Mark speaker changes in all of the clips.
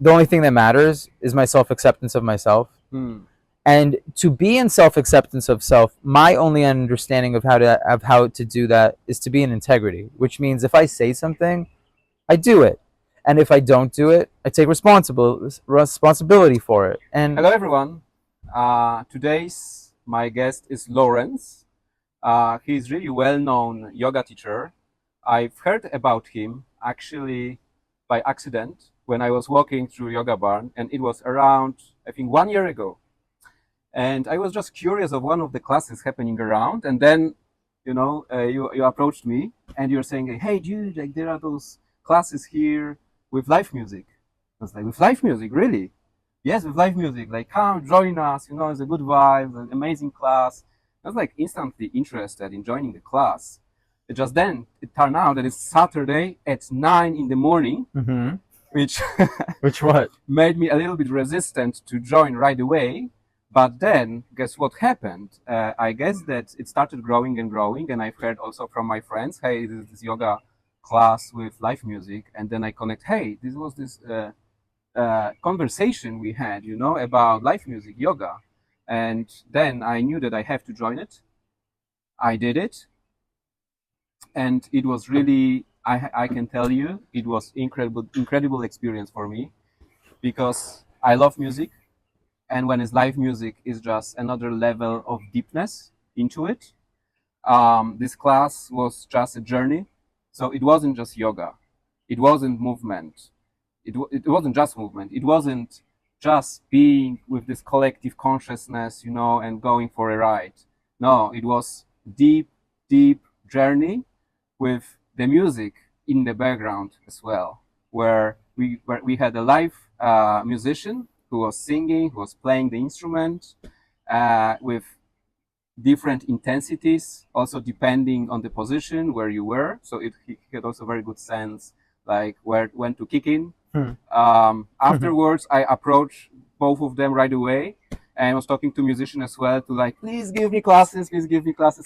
Speaker 1: the only thing that matters is my self-acceptance of myself. And to be in self-acceptance of self, my only understanding of how to do that is to be in integrity, which means if I say something, I do it. And if I don't do it, I take responsibility for it. And
Speaker 2: Hello, everyone. Today's my guest is Lawrence. He's really well-known yoga teacher. I've heard about him actually by accident when I was walking through Yoga Barn, and it was around, I think, 1 year ago. And I was just curious of one of the classes happening around, and then, you approached me and you're saying, "Hey, dude, like there are those classes here with live music." I was like, "With live music, really?" "Yes, with live music. Like, come join us. It's a good vibe, an amazing class." I was like instantly interested in joining the class. Just then, it turned out that it's Saturday at 9 in the morning, which
Speaker 1: which what?
Speaker 2: made me a little bit resistant to join right away. But then, guess what happened? I guess that it started growing and growing, and I've heard also from my friends, "Hey, this is this yoga class with live music," and then I connect, "Hey, this was this conversation we had, about live music yoga," and then I knew that I have to join it. I did it, and it was really, I can tell you, it was incredible experience for me because I love music. And when it's live music, is just another level of deepness into it. This class was just a journey, so it wasn't just yoga, it wasn't movement, it wasn't just movement, it wasn't just being with this collective consciousness, and going for a ride. No, it was deep journey with the music in the background as well, where we had a live musician who was singing, who was playing the instrument with different intensities, also depending on the position where you were. So he had also very good sense, like when to kick in. Afterwards, I approached both of them right away, and I was talking to musician as well to like, please give me classes,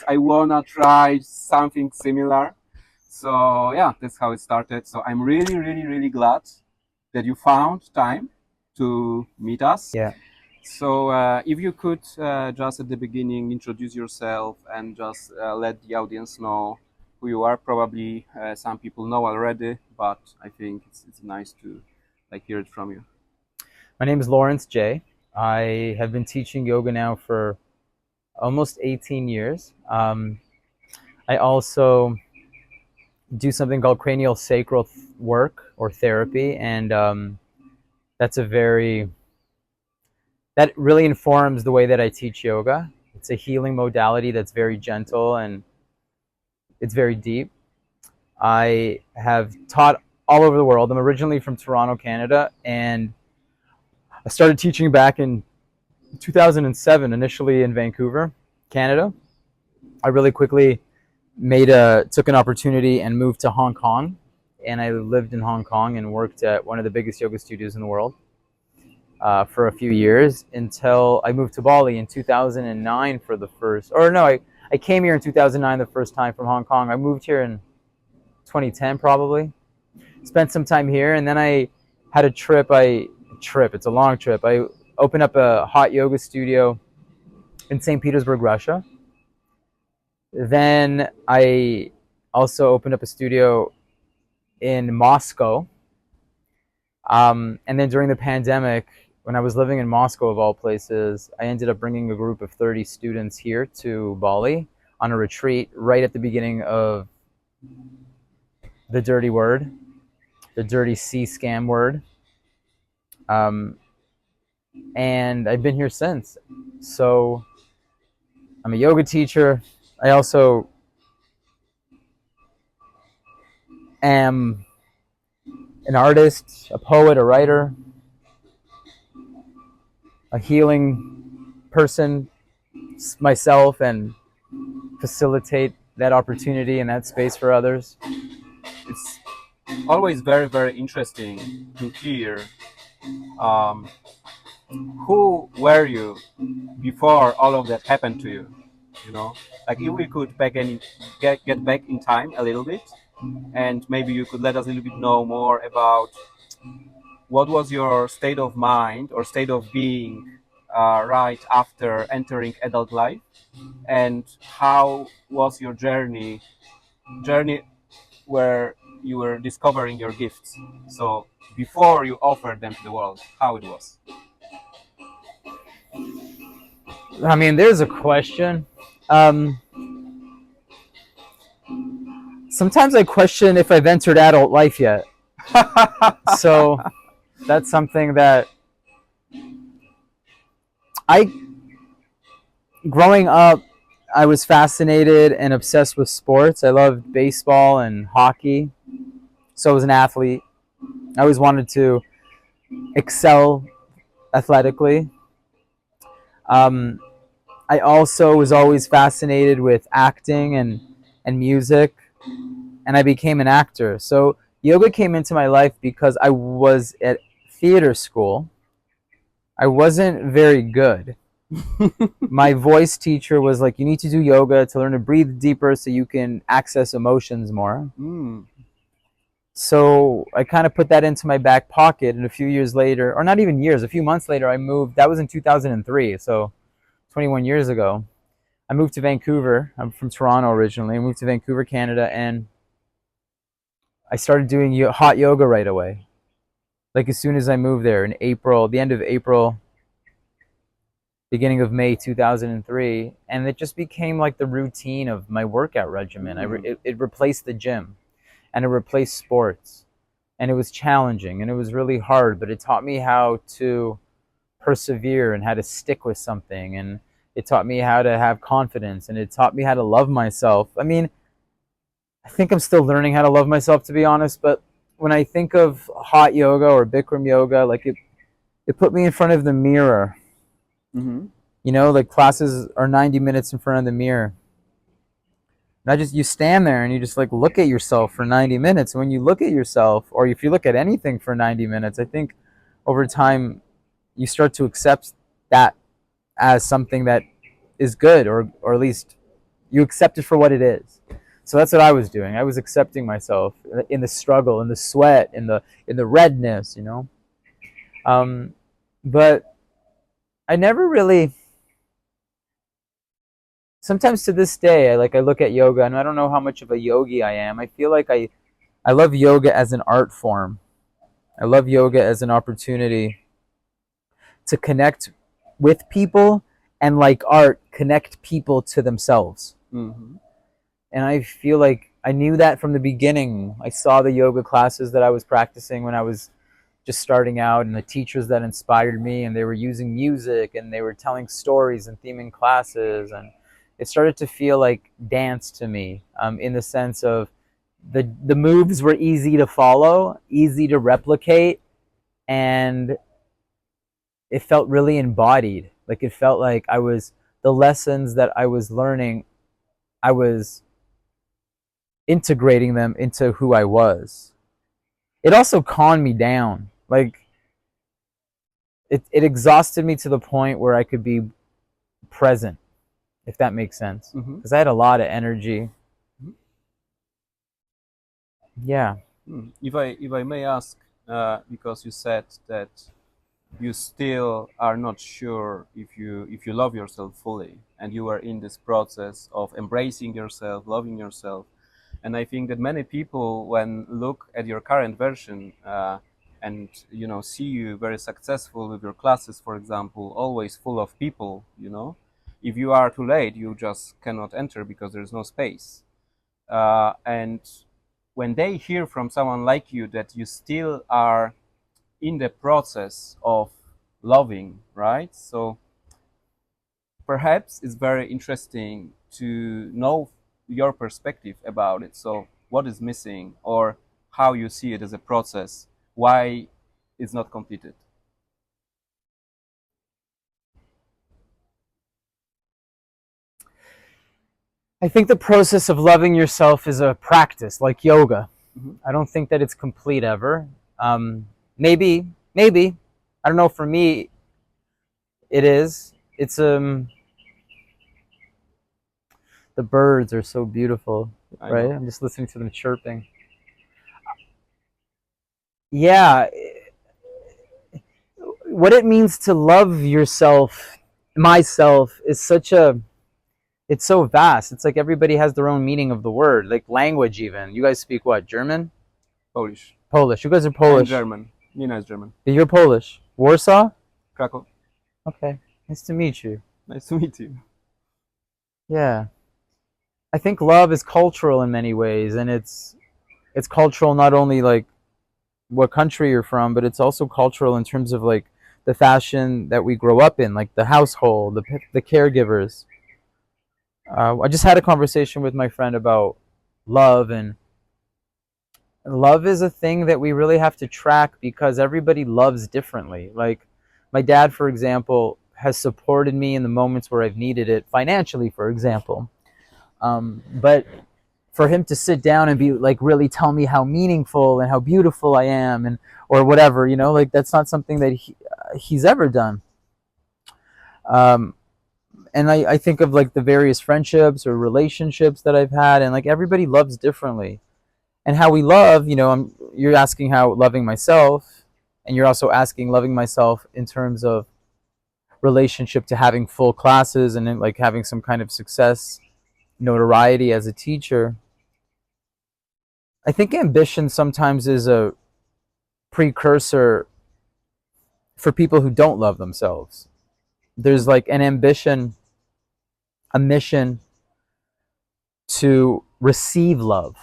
Speaker 2: I wanna try something similar. So yeah, that's how it started. So I'm really glad that you found time to meet us.
Speaker 1: Yeah.
Speaker 2: So if you could just at the beginning introduce yourself and just let the audience know who you are. Probably some people know already, but I think it's nice to like hear it from you.
Speaker 1: My name is Lawrence J. I have been teaching yoga now for almost 18 years. I also do something called cranial sacral work or therapy, and that really informs the way that I teach yoga. It's a healing modality that's very gentle and it's very deep. I have taught all over the world. I'm originally from Toronto, Canada, and I started teaching back in 2007, initially in Vancouver, Canada. I really quickly took an opportunity and moved to Hong Kong, and I lived in Hong Kong and worked at one of the biggest yoga studios in the world for a few years until I moved to Bali in 2009 for the first, or no, I came here in 2009 the first time from Hong Kong. I moved here in 2010 probably, spent some time here, and then I had a trip, it's a long trip. I opened up a hot yoga studio in St. Petersburg, Russia. Then I also opened up a studio in Moscow. And then during the pandemic, when I was living in Moscow, of all places, I ended up bringing a group of 30 students here to Bali on a retreat right at the beginning of the dirty word, the dirty C scam word. And I've been here since. So I'm a yoga teacher. I also am an artist, a poet, a writer, a healing person myself, and facilitate that opportunity and that space for others.
Speaker 2: It's always very interesting to hear um, who were you before all of that happened to you. Like if we could get back in time a little bit, and maybe you could let us a little bit know more about what was your state of mind or state of being right after entering adult life, and how was your journey where you were discovering your gifts? So before you offered them to the world, how it was?
Speaker 1: I mean, there's a question. Um, Sometimes I question if I've entered adult life yet. So that's something that I, growing up, I was fascinated and obsessed with sports. I loved baseball and hockey. So I was an athlete. I always wanted to excel athletically. Um, I also was always fascinated with acting and music, and I became an actor. So yoga came into my life because I was at theater school. I wasn't very good. My voice teacher was like, you need to do yoga to learn to breathe deeper so you can access emotions more.
Speaker 2: Mm.
Speaker 1: So I kind of put that into my back pocket, and a few years later, or not even years, a few months later, I moved. That was in 2003, so 21 years ago. I moved to Vancouver. I'm from Toronto originally. I moved to Vancouver, Canada, and I started doing hot yoga right away. Like as soon as I moved there in April, the end of April, beginning of May 2003, and it just became like the routine of my workout regimen. It replaced the gym, and it replaced sports, and it was challenging and it was really hard, but it taught me how to persevere and how to stick with something, and it taught me how to have confidence, and it taught me how to love myself. I mean, I think I'm still learning how to love myself, to be honest, but when I think of hot yoga or Bikram yoga, like it put me in front of the mirror.
Speaker 2: Mm-hmm.
Speaker 1: You know, like classes are 90 minutes in front of the mirror. Not just you stand there and you just like look at yourself for 90 minutes. When you look at yourself, or if you look at anything for 90 minutes, I think over time you start to accept that as something that is good, or at least you accept it for what it is. So that's what I was doing. I was accepting myself in the struggle, in the sweat, in the redness, you know. Um, but I never really. Sometimes to this day, I look at yoga and I don't know how much of a yogi I am. I feel like I love yoga as an art form. I love yoga as an opportunity to connect with people, and like art, connect people to themselves.
Speaker 2: Mm-hmm.
Speaker 1: And I feel like I knew that from the beginning. I saw the yoga classes that I was practicing when I was just starting out, and the teachers that inspired me, and they were using music and they were telling stories and theming classes, and it started to feel like dance to me, in the sense of the moves were easy to follow, easy to replicate, and it felt really embodied. Like it felt like I was the lessons that I was learning, I was integrating them into who I was. It also calmed me down. Like it exhausted me to the point where I could be present, if that makes sense.
Speaker 2: Mm-hmm.
Speaker 1: Because I had a lot of energy. Yeah.
Speaker 2: If I may ask, because you said that you still are not sure if you love yourself fully, and you are in this process of embracing yourself, loving yourself. And I think that many people, when look at your current version, and see you very successful with your classes, for example, always full of people, if you are too late, you just cannot enter because there's no space. And when they hear from someone like you that you still are in the process of loving, right? So perhaps it's very interesting to know your perspective about it. So what is missing, or how you see it as a process, why it's not completed.
Speaker 1: I think the process of loving yourself is a practice, like yoga.
Speaker 2: Mm-hmm.
Speaker 1: I don't think that it's complete ever. Maybe. I don't know. For me, it is. It's the birds are so beautiful,
Speaker 2: I
Speaker 1: right?
Speaker 2: know.
Speaker 1: I'm just listening to them chirping. Yeah, what it means to love yourself, myself, is such a, it's so vast. It's like everybody has their own meaning of the word, like language even. You guys speak what? German?
Speaker 2: Polish.
Speaker 1: Polish. You guys are
Speaker 2: And
Speaker 1: Polish.
Speaker 2: German. Nina is German.
Speaker 1: You're Polish. Warsaw?
Speaker 2: Krakow.
Speaker 1: Okay. Nice to meet you.
Speaker 2: Nice to meet you.
Speaker 1: Yeah. I think love is cultural in many ways, and it's cultural not only like what country you're from, but it's also cultural in terms of like the fashion that we grow up in, like the household, the caregivers. I just had a conversation with my friend about love, and love is a thing that we really have to track because everybody loves differently. Like my dad, for example, has supported me in the moments where I've needed it, financially, for example. But for him to sit down and be like really tell me how meaningful and how beautiful I am, and or whatever, you know, like that's not something that he's ever done. Um, and I think of like the various friendships or relationships that I've had, and like everybody loves differently. And how we love, you know, you're asking how loving myself, and you're also asking loving myself in terms of relationship to having full classes and then, like having some kind of success, notoriety as a teacher. I think ambition sometimes is a precursor for people who don't love themselves. There's like an ambition, a mission to receive love,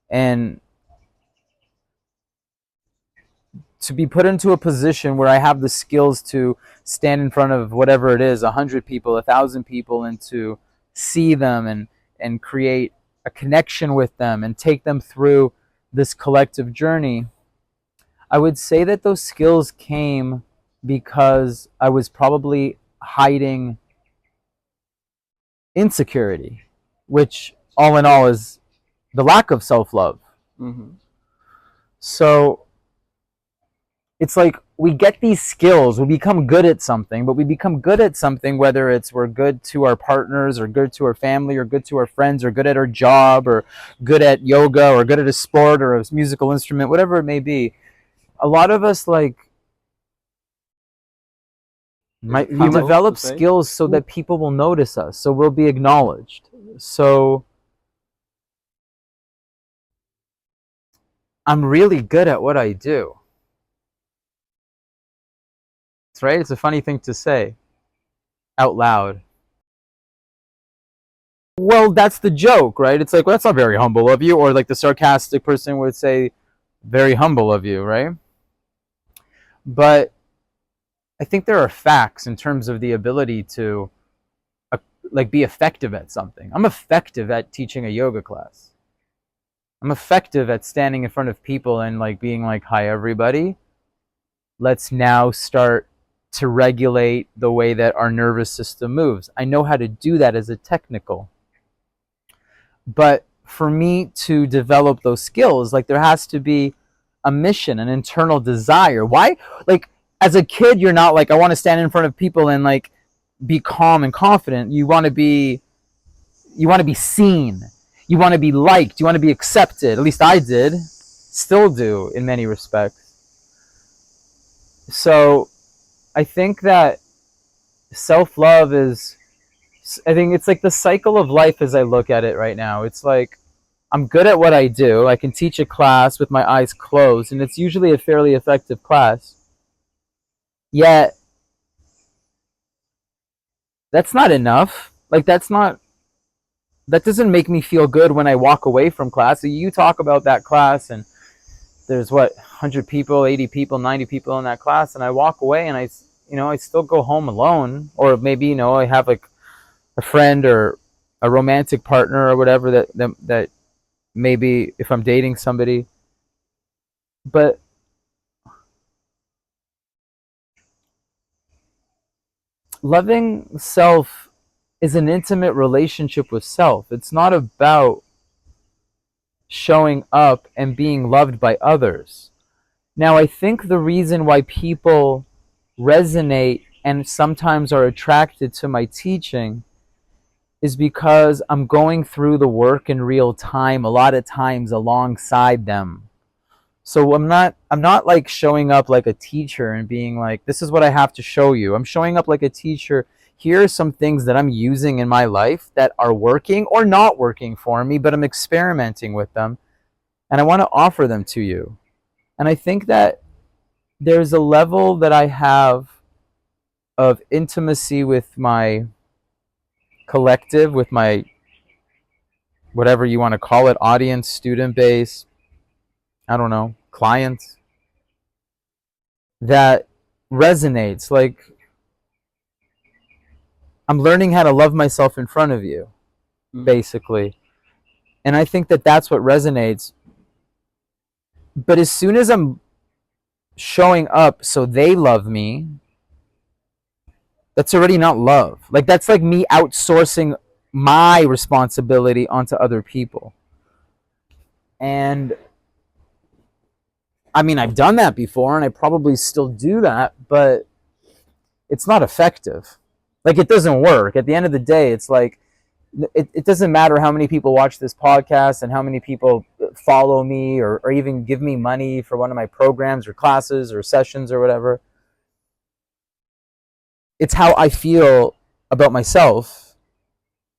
Speaker 1: and to be put into a position where I have the skills to stand in front of whatever it is, 100 people, 1,000 people, and to see them and create a connection with them and take them through this collective journey. I would say that those skills came because I was probably hiding insecurity, which all in all is the lack of self-love.
Speaker 2: Mm-hmm.
Speaker 1: So it's like we get these skills, we become good at something, but we become good at something whether it's we're good to our partners or good to our family or good to our friends or good at our job or good at yoga or good at a sport or a musical instrument, whatever it may be. A lot of us like we develop skills so that people will notice us, so we'll be acknowledged. So I'm really good at what I do. It's right. It's a funny thing to say out loud. Well, that's the joke, right? It's like, well, that's not very humble of you, or like the sarcastic person would say, very humble of you, right? But I think there are facts in terms of the ability to like be effective at something. I'm effective at teaching a yoga class. I'm effective at standing in front of people and like being like, hi everybody, let's now start to regulate the way that our nervous system moves. I know how to do that as a technical. But for me to develop those skills, like there has to be a mission, an internal desire. Why? Like as a kid, you're not like, I want to stand in front of people and like be calm and confident. You want to be seen. You want to be liked. You want to be accepted. At least I did. Still do in many respects. So I think that self-love is, I think it's like the cycle of life as I look at it right now. It's like I'm good at what I do. I can teach a class with my eyes closed, and it's usually a fairly effective class. Yet, that's not enough. Like that doesn't make me feel good when I walk away from class. So you talk about that class, and there's what, 100 people, 80 people, 90 people in that class, and I walk away and I still go home alone, or maybe, I have like a friend or a romantic partner or whatever that maybe if I'm dating somebody. But loving self is an intimate relationship with self. It's not about showing up and being loved by others. Now, I think the reason why people resonate and sometimes are attracted to my teaching is because I'm going through the work in real time, a lot of times alongside them. So I'm not like showing up like a teacher and being like, this is what I have to show you. I'm showing up like a teacher. Here are some things that I'm using in my life that are working or not working for me, but I'm experimenting with them and I want to offer them to you. And I think that there's a level that I have of intimacy with my collective, with my whatever you want to call it, audience, student base, I don't know, clients, that resonates. Like, I'm learning how to love myself in front of you, basically. And I think that that's what resonates. But as soon as I'm showing up so they love me, that's already not love. Like, that's like me outsourcing my responsibility onto other people. And I mean, I've done that before and I probably still do that, but it's not effective. Like, it doesn't work. At the end of the day, it's like, it doesn't matter how many people watch this podcast and how many people follow me or even give me money for one of my programs or classes or sessions or whatever. It's how I feel about myself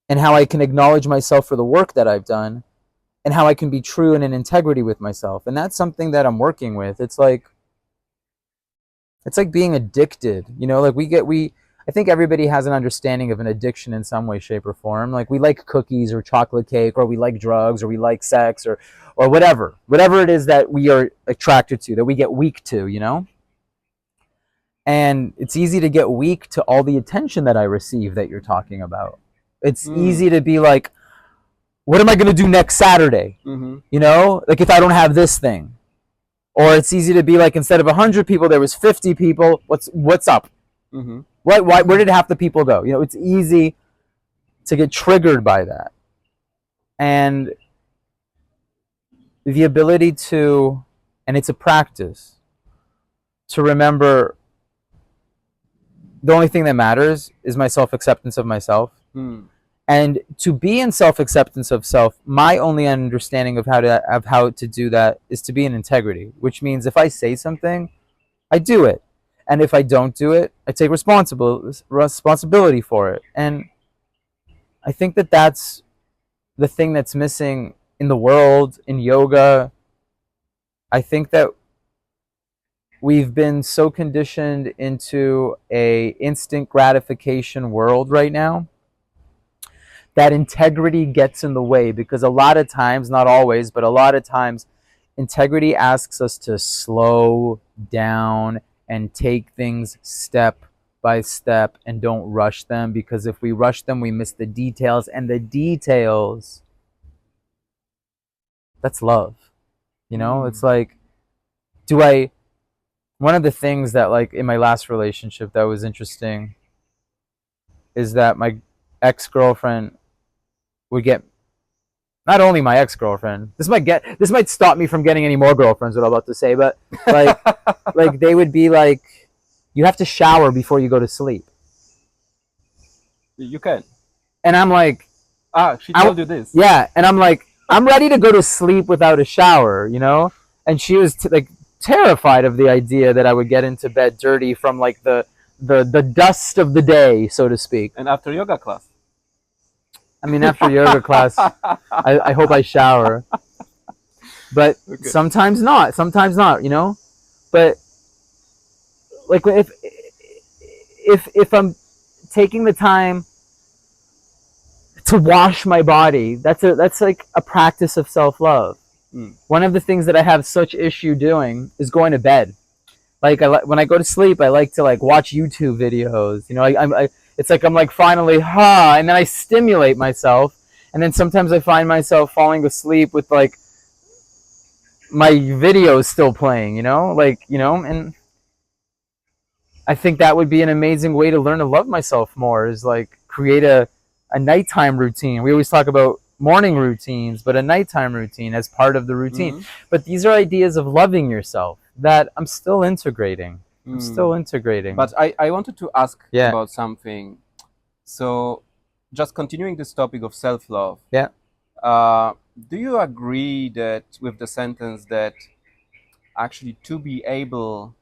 Speaker 1: and how I can acknowledge myself for the work that I've done and how I can be true and in integrity with myself. And that's something that I'm working with. It's like being addicted, you know, like I think everybody has an understanding of an addiction in some way, shape, or form. Like, we like cookies or chocolate cake, or we like drugs, or we like sex, or whatever it is that we are attracted to, that we get weak to, you know. And it's easy to get weak to all the attention that I receive that you're talking about. It's easy to be like, what am I going to do next Saturday? You know, like, if I don't have this thing. Or it's easy to be like, instead of 100 people, there was 50 people. What's up? Why, where did half the people go? You know, it's easy to get triggered by that. And the ability to, and it's a practice, to remember the only thing that matters is my self-acceptance of myself. And to be in self-acceptance of self, my only understanding of how to do that is to be in integrity, which means if I say something, I do it. And if I don't do it, I take responsibility for it. And I think that that's the thing that's missing in the world, in yoga. I think that we've been so conditioned into a instant gratification world right now that integrity gets in the way, because a lot of times, not always, but a lot of times, integrity asks us to slow down and take things step by step and don't rush them, because if we rush them, we miss the details, and the details, that's love. You know, it's like, one of the things that, like, in my last relationship that was interesting is that my ex-girlfriend would get, not only my ex-girlfriend, this might stop me from getting any more girlfriends, what I'm about to say, but like, like, they would be like, you have to shower before you go to sleep.
Speaker 2: You can.
Speaker 1: And I'm like,
Speaker 2: she told you this.
Speaker 1: Yeah, and I'm like, I'm ready to go to sleep without a shower, you know? And she was like terrified of the idea that I would get into bed dirty from like the dust of the day, so to speak.
Speaker 2: And after yoga class?
Speaker 1: I mean, after yoga class, I hope I shower. But okay. Sometimes not, you know? But like, if I'm taking the time to wash my body, that's like a practice of self-love. One of the things that I have such issue doing is going to bed. Like, when I go to sleep, I like to like watch YouTube videos. You know, it's like I'm like finally, and then I stimulate myself, and then sometimes I find myself falling asleep with like my videos still playing. You know, like, you know, and I think that would be an amazing way to learn to love myself more, is like create a nighttime routine. We always talk about morning routines, but a nighttime routine as part of the routine. But these are ideas of loving yourself that I'm still integrating. But
Speaker 2: I wanted to ask about something. So, just continuing this topic of self-love.
Speaker 1: Yeah.
Speaker 2: Do you agree that with the sentence that actually to be able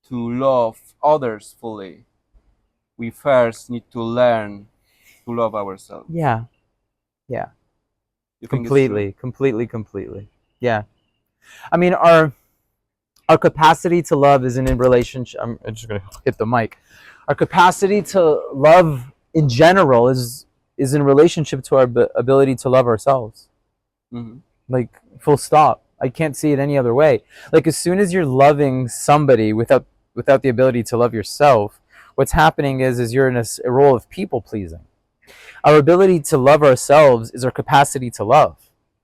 Speaker 2: to love others fully, we first need to learn to love ourselves.
Speaker 1: Yeah. Yeah.
Speaker 2: You think it's true?
Speaker 1: Completely. Yeah. I mean, our capacity to love isn't in relationship. I'm just gonna hit the mic. Our capacity to love in general is in relationship to our ability to love ourselves.
Speaker 2: Mm-hmm.
Speaker 1: Like, full stop. I can't see it any other way. Like, as soon as you're loving somebody without the ability to love yourself, what's happening is you're in a role of people pleasing. Our ability to love ourselves is our capacity to love.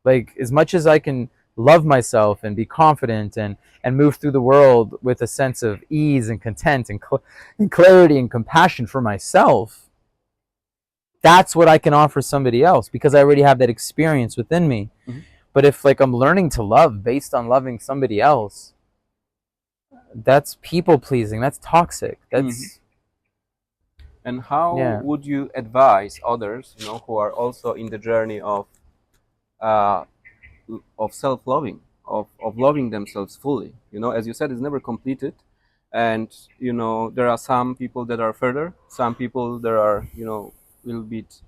Speaker 1: Like, as much as I can love myself and be confident and move through the world with a sense of ease and content and clarity and compassion for myself, that's what I can offer somebody else because I already have that experience within me.
Speaker 2: Mm-hmm.
Speaker 1: But if like I'm learning to love based on loving somebody else, that's people pleasing. That's toxic. That's
Speaker 2: And how
Speaker 1: yeah.
Speaker 2: would you advise others, who are also in the journey uh, of self-loving, of loving themselves fully? As you said, it's never completed, and there are some people that are further, some people that are a little bit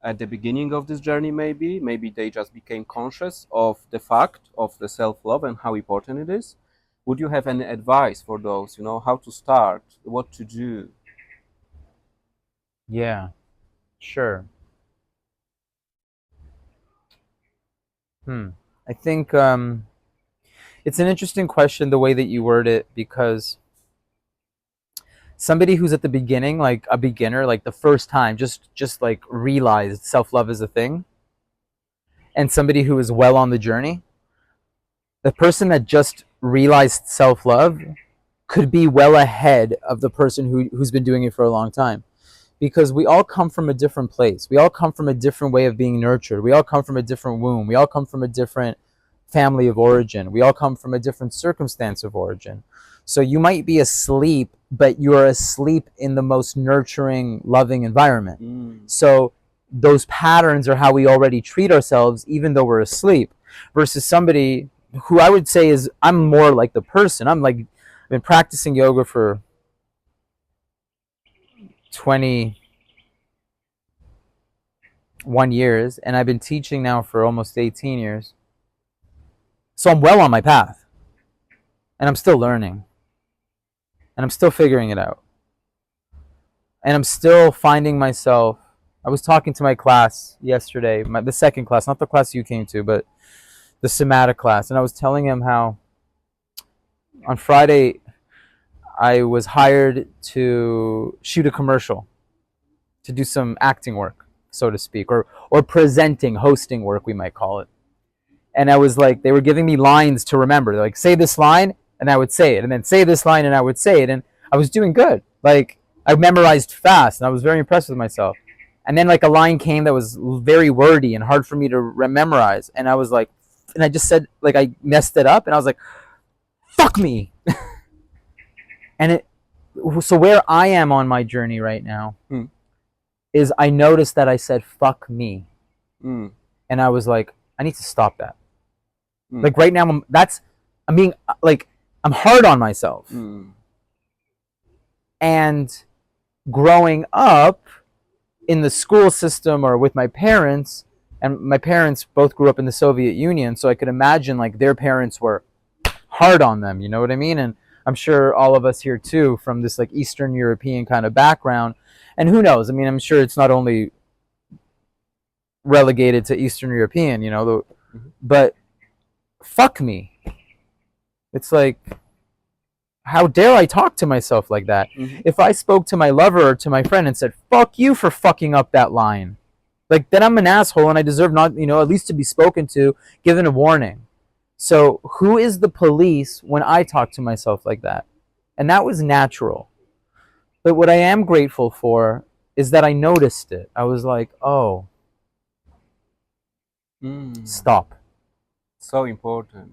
Speaker 2: at the beginning of this journey. Maybe they just became conscious of the fact of the self-love and how important it is. Would you have any advice for those, how to start, what to do?
Speaker 1: Yeah. Sure. I think it's an interesting question the way that you word it because somebody who's at the beginning, like a beginner, like the first time, just like realized self love is a thing, and somebody who is well on the journey, the person that just realized self love could be well ahead of the person who's been doing it for a long time. Because we all come from a different place. We all come from a different way of being nurtured. We all come from a different womb. We all come from a different family of origin. We all come from a different circumstance of origin. So you might be asleep, but you're asleep in the most nurturing, loving environment. So those patterns are how we already treat ourselves, even though we're asleep, versus somebody who I would say is, I'm more like the person. I've been practicing yoga for 21 years, and I've been teaching now for almost 18 years. So I'm well on my path, and I'm still learning, and I'm still figuring it out, and I'm still finding myself. I was talking to my class yesterday, the second class, not the class you came to, but the somatic class, and I was telling him how on Friday I was hired to shoot a commercial, to do some acting work, so to speak, or presenting, hosting work, we might call it. And I was like, they were giving me lines to remember. They're like, say this line, and I would say it, and then say this line, and I would say it, and I was doing good. Like, I memorized fast, and I was very impressed with myself. And then like a line came that was very wordy and hard for me to memorize, and I was like, and I just said, like, I messed it up, and I was like, fuck me. And so where I am on my journey right now is I noticed that I said fuck me, and I was like, I need to stop that. Like right now, I'm being like, I'm hard on myself. And growing up in the school system or with my parents, and my parents both grew up in the Soviet Union, so I could imagine like their parents were hard on them, you know what I mean? And I'm sure all of us here too, from this like Eastern European kind of background, and who knows, I mean, I'm sure it's not only relegated to Eastern European, but fuck me. It's like, how dare I talk to myself like that? If I spoke to my lover or to my friend and said, fuck you for fucking up that line, like, then I'm an asshole and I deserve not, at least to be spoken to, given a warning. So who is the police when I talk to myself like that? And that was natural. But what I am grateful for is that I noticed it. I was like, oh, stop.
Speaker 2: So important.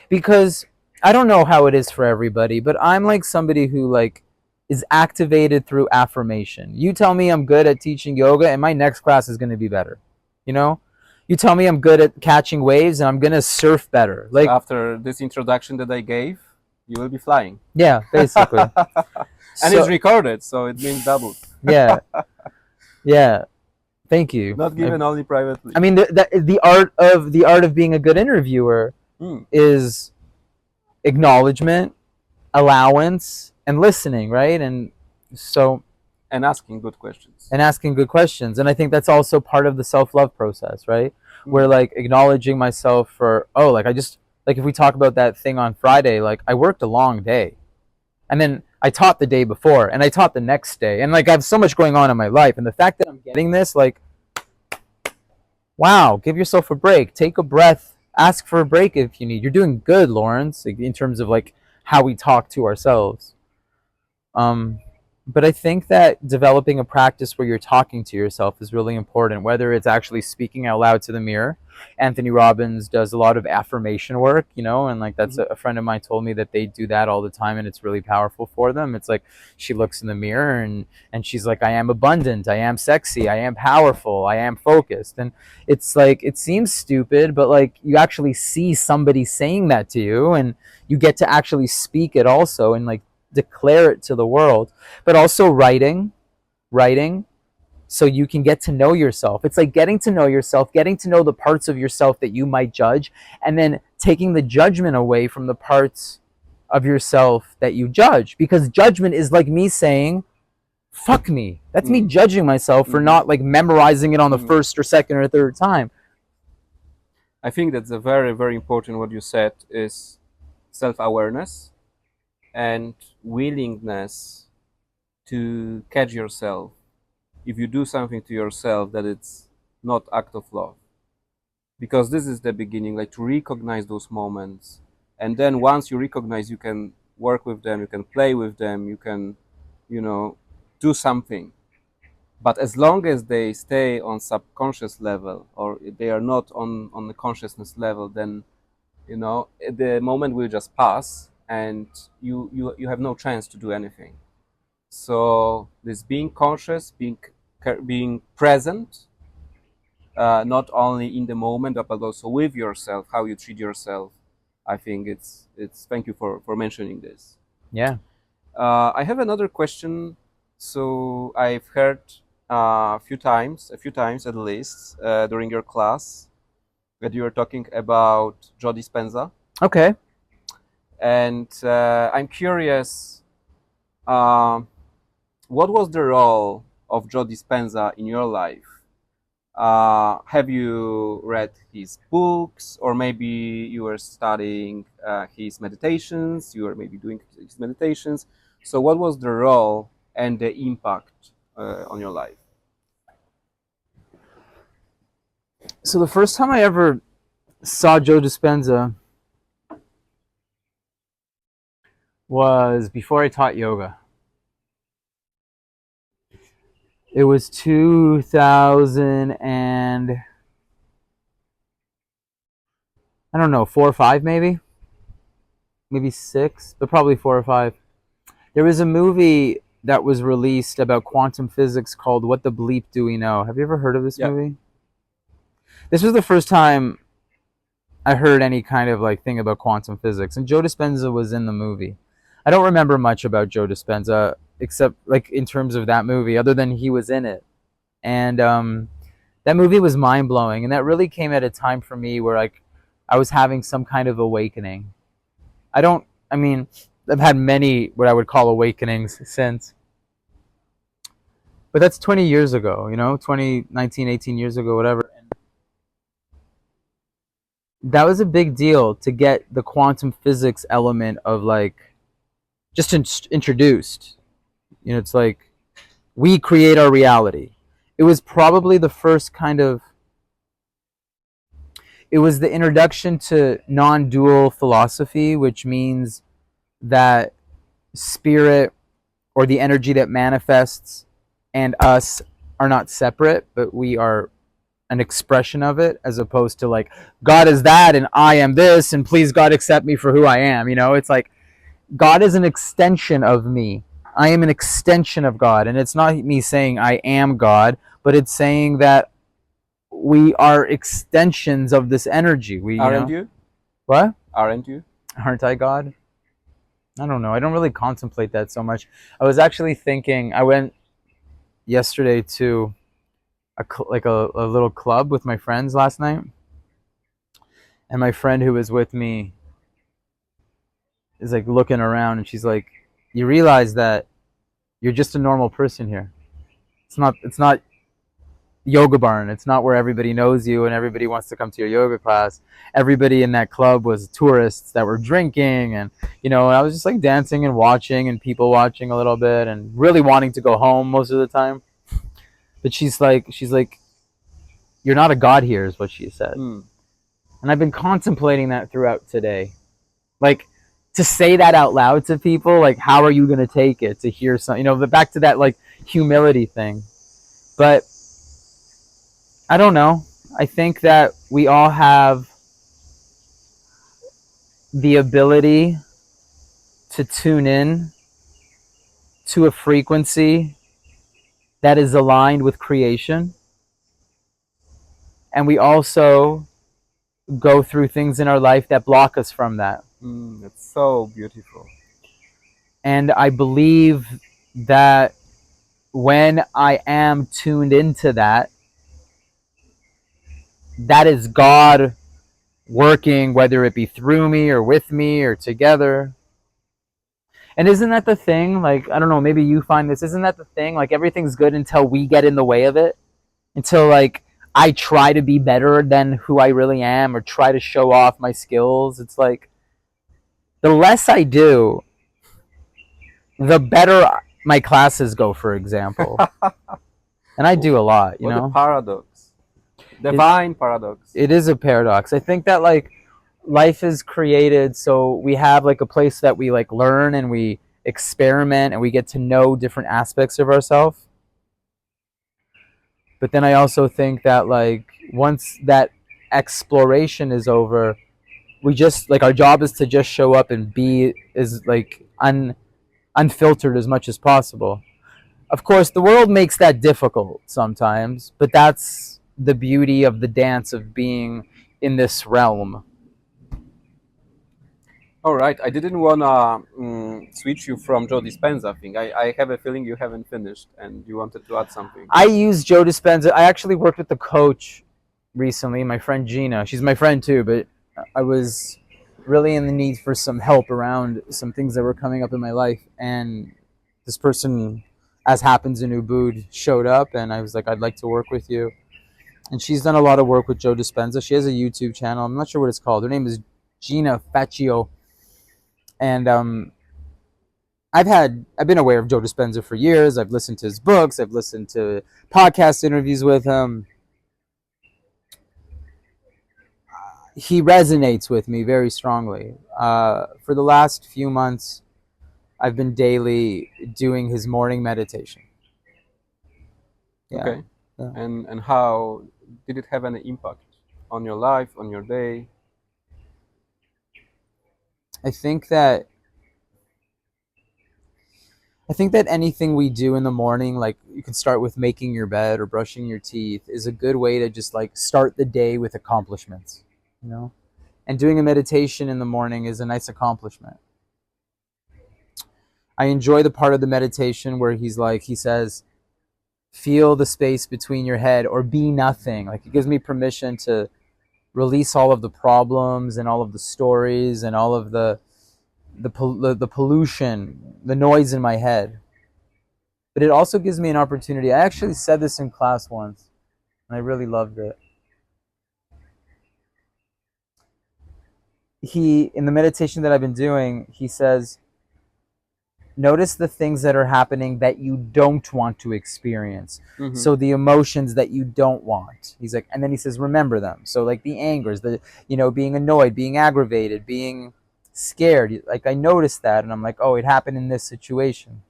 Speaker 1: Because I don't know how it is for everybody, but I'm like somebody who like is activated through affirmation. You tell me I'm good at teaching yoga and my next class is going to be better. You You tell me I'm good at catching waves and I'm gonna surf better.
Speaker 2: So
Speaker 1: Like,
Speaker 2: after this introduction that I gave, you will be flying.
Speaker 1: yeah, basically.
Speaker 2: And it's
Speaker 1: So
Speaker 2: recorded, so it means double.
Speaker 1: yeah, yeah. Thank you.
Speaker 2: Not given only privately.
Speaker 1: I mean, the art of being a good interviewer
Speaker 2: Mm.
Speaker 1: is acknowledgement, allowance, and listening, right? And so
Speaker 2: And asking good questions.
Speaker 1: and asking good questions. And I think that's also part of the self-love process, right?
Speaker 2: Mm.
Speaker 1: Where like acknowledging myself for, oh, like I just, like if we talk about that thing on Friday, like I worked a long day. And then I taught the day before and I taught the next day. And like I have so much going on in my life. And the fact that I'm getting this, like, wow, give yourself a break. Take a breath. Ask for a break if you need. You're doing good, Lawrence, like, in terms of like how we talk to ourselves. Um, but I think that developing a practice where you're talking to yourself is really important, whether it's actually speaking out loud to the mirror. Anthony Robbins does a lot of affirmation work, you know, and like that's a friend of mine told me that they do that all the time and it's really powerful for them. It's like she looks in the mirror and she's like, I am abundant, I am sexy, I am powerful, I am focused. And it's like, it seems stupid, but like you actually see somebody saying that to you and you get to actually speak it also and like declare it to the world. But also writing so you can get to know yourself. It's like getting to know yourself, getting to know the parts of yourself that you might judge, and then taking the judgment away from the parts of yourself that you judge. Because judgment is like me saying, fuck me. That's me judging myself for not like memorizing it on the first or second or third time.
Speaker 2: I think that's a very, very important what you said is self-awareness and willingness to catch yourself if you do something to yourself that it's not act of love, because this is the beginning, like to recognize those moments, and then once you recognize, you can work with them, you can play with them, you can, you know, do something. But as long as they stay on subconscious level or they are not on the consciousness level, then, you know, the moment will just pass and you have no chance to do anything. So this being conscious, being present, not only in the moment but also with yourself, how you treat yourself. I think it's thank you for mentioning this.
Speaker 1: Yeah.
Speaker 2: I have another question. So I've heard a few times at least during your class that you were talking about Joe Dispenza.
Speaker 1: Okay.
Speaker 2: And I'm curious, what was the role of Joe Dispenza in your life? Have you read his books, or maybe you were studying his meditations, you were maybe doing his meditations? So what was the role and the impact on your life?
Speaker 1: So the first time I ever saw Joe Dispenza was before I taught yoga. It was 2000 and I don't know, 4 or 5 maybe 6, but probably 4 or 5. There was a movie that was released about quantum physics called What the Bleep Do We Know? Have you ever heard of this movie? This was the first time I heard any kind of like thing about quantum physics, and Joe Dispenza was in the movie. I don't remember much about Joe Dispenza except like in terms of that movie, other than he was in it. And that movie was mind blowing, and that really came at a time for me where like I was having some kind of awakening. I mean, I've had many what I would call awakenings since, but that's 20 years ago, you know, 20, 19, 18 years ago, whatever. And that was a big deal to get the quantum physics element of like just introduced. You know, it's like we create our reality. It was probably the first kind of, it was the introduction to non-dual philosophy, which means that spirit or the energy that manifests and us are not separate, but we are an expression of it, as opposed to like God is that and I am this and please God accept me for who I am. You know, it's like God is an extension of me. I am an extension of God, and it's not me saying I am God, but it's saying that we are extensions of this energy.
Speaker 2: Aren't you?
Speaker 1: What?
Speaker 2: Aren't you?
Speaker 1: Aren't I God? I don't know. I don't really contemplate that so much. I was actually thinking. I went yesterday to a little club with my friends last night, and my friend who was with me is like looking around, and she's like, "You realize that you're just a normal person here. It's not yoga barn. It's not where everybody knows you and everybody wants to come to your yoga class. Everybody in that club was tourists that were drinking, and and I was just like dancing and watching and people watching a little bit and really wanting to go home most of the time. But she's like, you're not a god here, is what she said.
Speaker 2: Mm.
Speaker 1: And I've been contemplating that throughout today. Like, to say that out loud to people, like, how are you going to take it to hear something, but back to that, like, humility thing. But I don't know. I think that we all have the ability to tune in to a frequency that is aligned with creation. And we also go through things in our life that block us from that.
Speaker 2: It's so beautiful.
Speaker 1: And I believe that when I am tuned into that, that is God working, whether it be through me or with me or together. And isn't that the thing? Like, I don't know, maybe you find this. Isn't that the thing? Like, everything's good until we get in the way of it. Until, like, I try to be better than who I really am or try to show off my skills. It's like, the less I do, the better my classes go, for example. And I do a lot,
Speaker 2: What a paradox. Divine paradox.
Speaker 1: It is a paradox. I think that, like, life is created so we have, like, a place that we, like, learn and we experiment and we get to know different aspects of ourselves. But then I also think that, like, once that exploration is over, we just, like, our job is to just show up and be as, like, unfiltered as much as possible. Of course, the world makes that difficult sometimes, but that's the beauty of the dance of being in this realm.
Speaker 2: All right, I didn't wanna switch you from Joe Dispenza thing. I have a feeling you haven't finished and you wanted to add something.
Speaker 1: I use Joe Dispenza. I actually worked with the coach recently, my friend Gina. She's my friend too, but I was really in the need for some help around some things that were coming up in my life. And this person, as happens in Ubud, showed up, and I was like, I'd like to work with you. And she's done a lot of work with Joe Dispenza. She has a YouTube channel. I'm not sure what it's called. Her name is Gina Faccio. And I've been aware of Joe Dispenza for years. I've listened to his books. I've listened to podcast interviews with him. He resonates with me very strongly. For the last few months, I've been daily doing his morning meditation.
Speaker 2: Yeah. Okay. Yeah. And how did it have any impact on your life, on your day?
Speaker 1: I think that anything we do in the morning, like, you can start with making your bed or brushing your teeth, is a good way to just, like, start the day with accomplishments, And doing a meditation in the morning is a nice accomplishment. I enjoy the part of the meditation where he says, feel the space between your head, or be nothing. Like, it gives me permission to release all of the problems and all of the stories and all of the pollution, the noise in my head. But it also gives me an opportunity. I actually said this in class once, and I really loved it. In the meditation that I've been doing, he says, notice the things that are happening that you don't want to experience. Mm-hmm. So the emotions that you don't want. He's like, and then he says, remember them. So, like, the angers, being annoyed, being aggravated, being scared. Like, I noticed that, and I'm like, oh, it happened in this situation.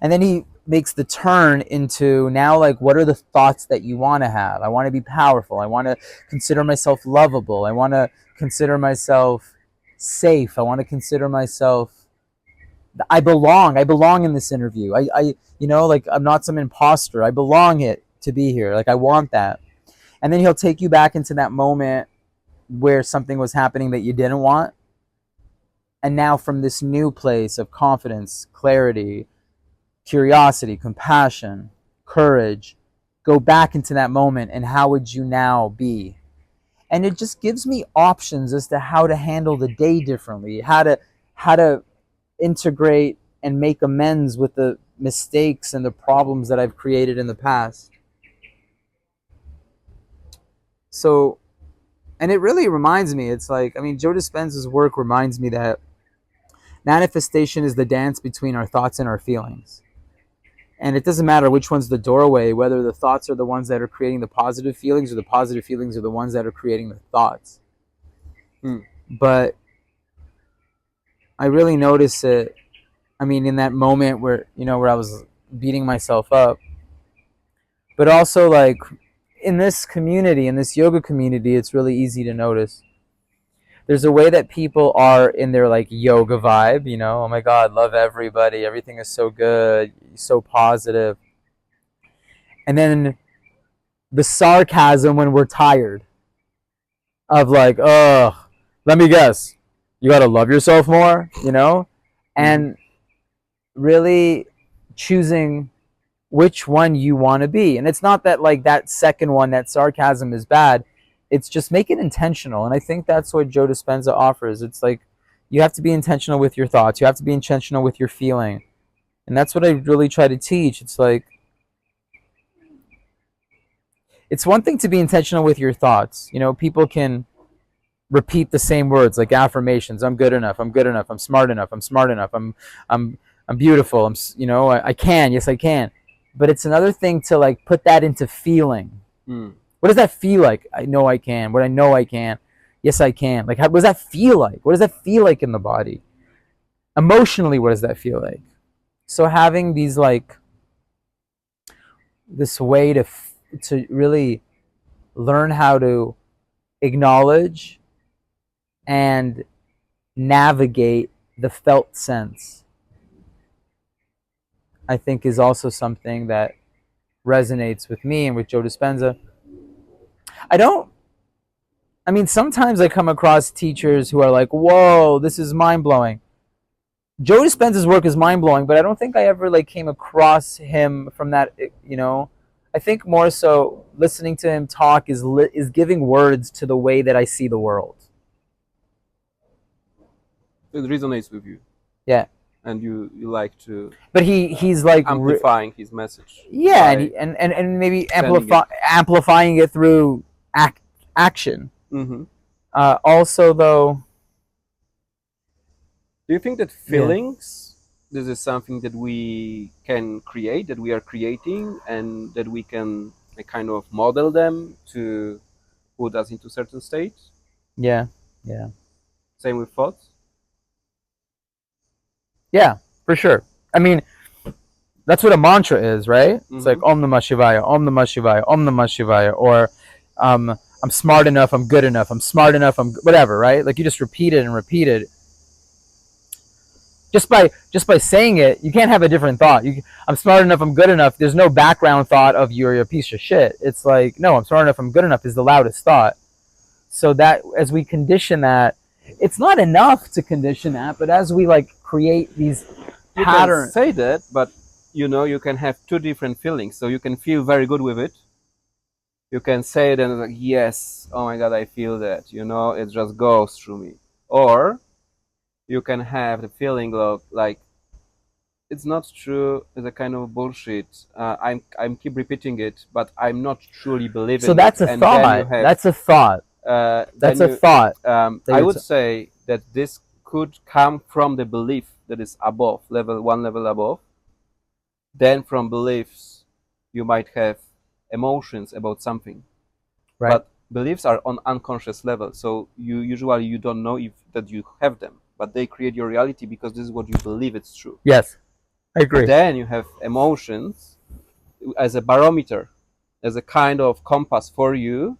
Speaker 1: And then he makes the turn into, now, like, what are the thoughts that you want to have? I want to be powerful. I want to consider myself lovable. I want to consider myself safe. I want to consider myself, I belong in this interview. I like, I'm not some imposter. I belong to be here. Like, I want that. And then he'll take you back into that moment where something was happening that you didn't want. And now from this new place of confidence, clarity, curiosity, compassion, courage, go back into that moment, and how would you now be? And it just gives me options as to how to handle the day differently, how to integrate and make amends with the mistakes and the problems that I've created in the past. So, and it really reminds me, it's like, I mean, Joe Dispenza's work reminds me that manifestation is the dance between our thoughts and our feelings. And it doesn't matter which one's the doorway, whether the thoughts are the ones that are creating the positive feelings or the positive feelings are the ones that are creating the thoughts. But I really notice it, I mean, in that moment where, where I was beating myself up, but also like in this community, in this yoga community, it's really easy to notice. There's a way that people are in their like yoga vibe, oh my God, love everybody, everything is so good, so positive. And then the sarcasm when we're tired of like, oh, let me guess, you gotta love yourself more, and really choosing which one you want to be. And it's not that like that second one, that sarcasm is bad. It's just make it intentional. And I think that's what Joe Dispenza offers. It's like you have to be intentional with your thoughts. You have to be intentional with your feeling. And that's what I really try to teach. It's like, it's one thing to be intentional with your thoughts. People can repeat the same words like affirmations. I'm good enough. I'm good enough. I'm smart enough. I'm smart enough. I'm beautiful. I can. Yes, I can. But it's another thing to like put that into feeling. What does that feel like? I know I can. What I know I can. Yes, I can. Like, what does that feel like? What does that feel like in the body? Emotionally, what does that feel like? So having these like this way to really learn how to acknowledge and navigate the felt sense, I think is also something that resonates with me and with Joe Dispenza. Sometimes I come across teachers who are like, whoa, this is mind-blowing. Joe Dispenza's work is mind-blowing, but I don't think I ever like came across him from that, I think more so listening to him talk is giving words to the way that I see the world.
Speaker 2: It resonates with you.
Speaker 1: Yeah.
Speaker 2: And you like to,
Speaker 1: but he's like
Speaker 2: amplifying his message.
Speaker 1: Yeah, and maybe amplifying it through action. Also, though,
Speaker 2: do you think that feelings, this is something that we can create, that we are creating, and that we can kind of model them to put us into certain states?
Speaker 1: Yeah.
Speaker 2: Same with thoughts?
Speaker 1: Yeah, for sure. I mean, that's what a mantra is, right? It's like Om Namah Shivaya, Om Namah Shivaya, Om Namah Shivaya, or I'm smart enough, I'm good enough, I'm smart enough, I'm whatever, right? Like you just repeat it and repeat it. Just by saying it, you can't have a different thought. I'm smart enough, I'm good enough. There's no background thought of you're a piece of shit. It's like, no, I'm smart enough, I'm good enough is the loudest thought. So that as we condition that, it's not enough to condition that, but as we like create these patterns.
Speaker 2: You can say that, but you can have two different feelings. So you can feel very good with it. You can say it and it's like, yes, oh my God, I feel that, it just goes through me. Or you can have the feeling of like, it's not true, it's a kind of bullshit. I'm keep repeating it, but I'm not truly believing it.
Speaker 1: So that's a thought. That's a thought. That's a thought.
Speaker 2: I would say that this could come from the belief that is above, one level above. Then from beliefs, you might have emotions about something.
Speaker 1: Right.
Speaker 2: But beliefs are on unconscious level, so you don't know that you have them, but they create your reality because this is what you believe it's true.
Speaker 1: Yes, I agree.
Speaker 2: Then you have emotions as a barometer, as a kind of compass for you.